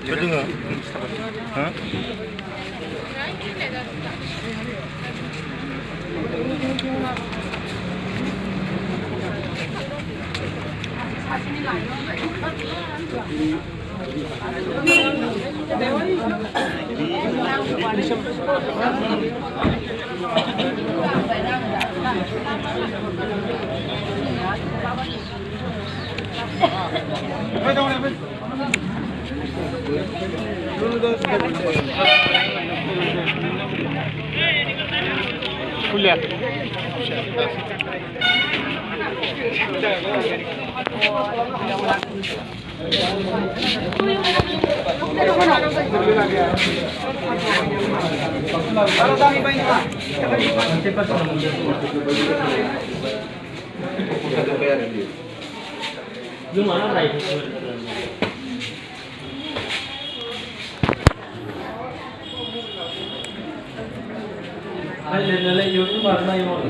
Bedengar, hah? Kuliah. Gimana nih? Lele YouTube warna yang mana?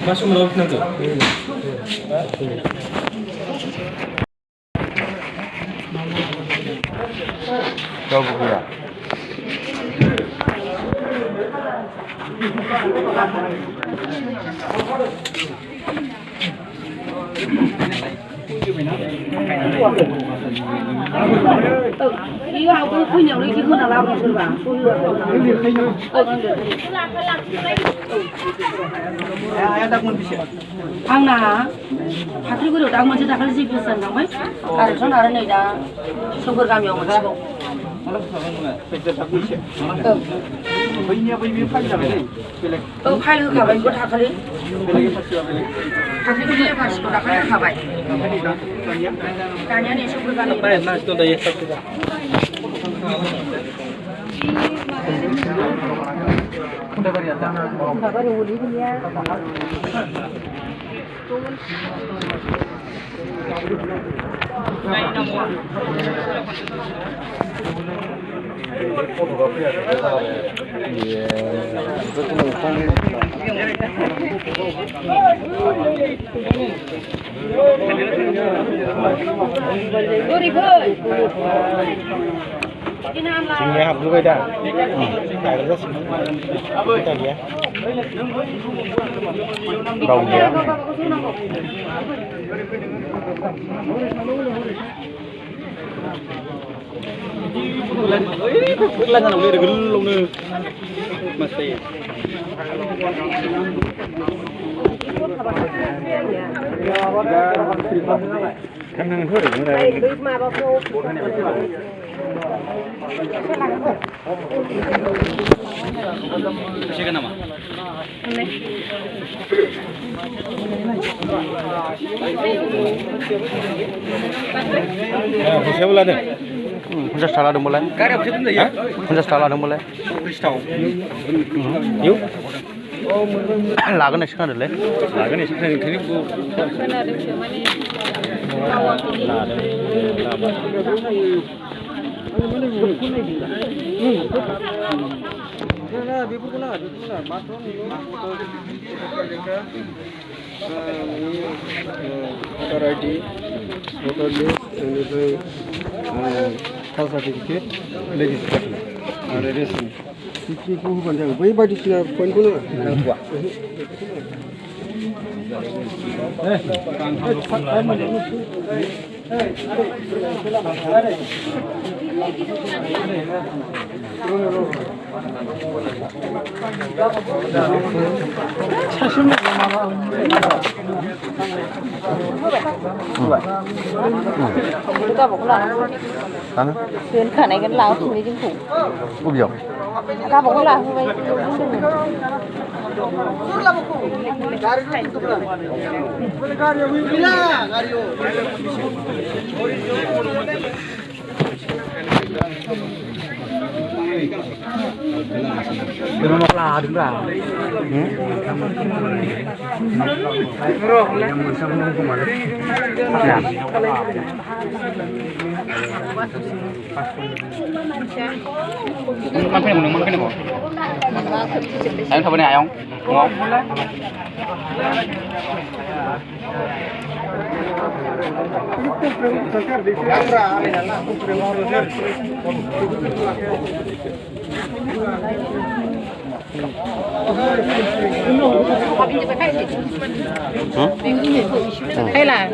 Masuk melaut nanti. Kau buka. Đi vào cũng khuyên nhiều đi chứ không là lao được rồi bà. Ang na, hakili ko daw mo sa dakal si Pisan na may. Kaya sa naran ay da super kami ang magsabong. Phai ka ba ko hakili? Hakili ko niya pas ko dakal ka ba. Kanya ni super kami. Ba mas to da yesa ko. Kabar uli dia. Sini học luôn đã. Cái rất xinh. Cái gì? Đầu gì? Lên là lồng đi được lồng nữa. Mà xì. Khăn năng thôi được này. Siapa nama? Siapa bulan ni? 50 taala dah mulai. Karya berapa tu ya? 50 taala dah mulai. 50 taala. Yuk. Lagan ni sekarang dulu. Lagan ni sekarang ni bu. Voter ID, voter list, and caste certificate, legislative, and relation. Sisi ku banyak. Bayi badi sila poin pun nak buat. Các bố là tuyến khả này cái láo thì chính phủ. Ủa biểu. Các bố là vậy. Pero no la đứng ra. Mang cái này một mang cái này một. Em thổi bên này không? Ngon. Hay là